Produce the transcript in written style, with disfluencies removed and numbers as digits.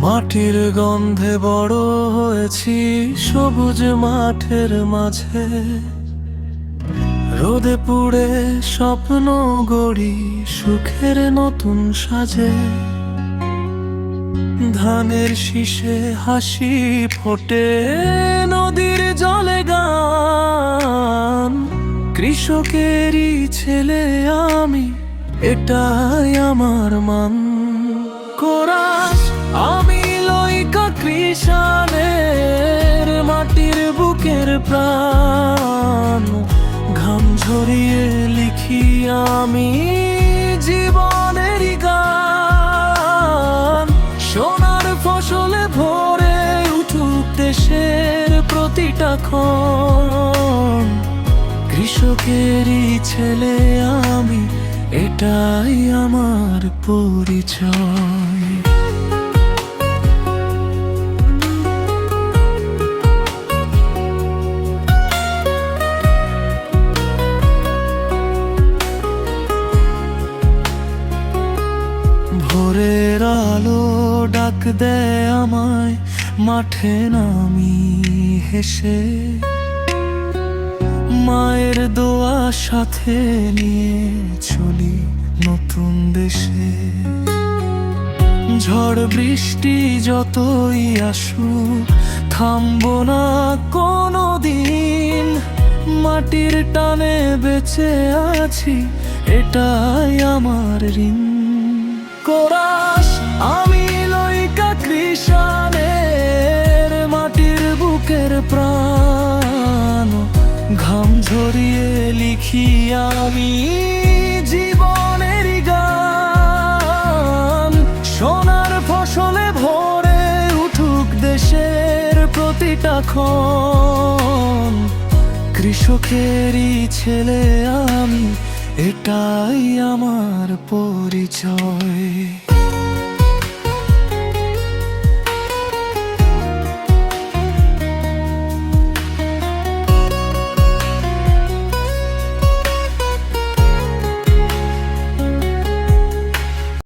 মাটির গন্ধে বড় হয়েছি সবুজ মাঠের মাঝে, রোদে পুড়ে স্বপ্ন গড়ি সুখের নতুন সাজে। ধানের শীষে হাসি ফোটে, নদীর জলে গান। কৃষকেরই ছেলে আমি, এটাই আমার মান। কোরাস আমি লইকা কৃষানের, মাটির বুকের প্রাণ। ঘাম ঝরিয়ে লিখি আমি জীবনেরই গান। সোনার ফসলে ভরে উঠুক দেশের প্রতিটা ক্ষণ। কৃষকেরই ছেলে আমি, এটাই আমার পরিচয়। ভোরের আলো ডাক দেয় আমায়, মাঠে নামি হেসে। মায়ের দোয়া সাথে নিয়ে চলি নতুন দেশে। ঝড় বৃষ্টি যতই আসুক, থামবো না কোনো দিন। মাটির টানে বেঁচে আছি, এটাই আমার ঋণ। কোরাস আমি লইকা কৃষানের, মাটির বুকের প্রাণ। ঘাম ঝরিয়ে লিখি আমি জীবনেরই গান। সোনার ফসলে ভরে উঠুক দেশের প্রতিটা ক্ষণ। কৃষকেরই ছেলে আমি, এটাই আমার পরিচয়।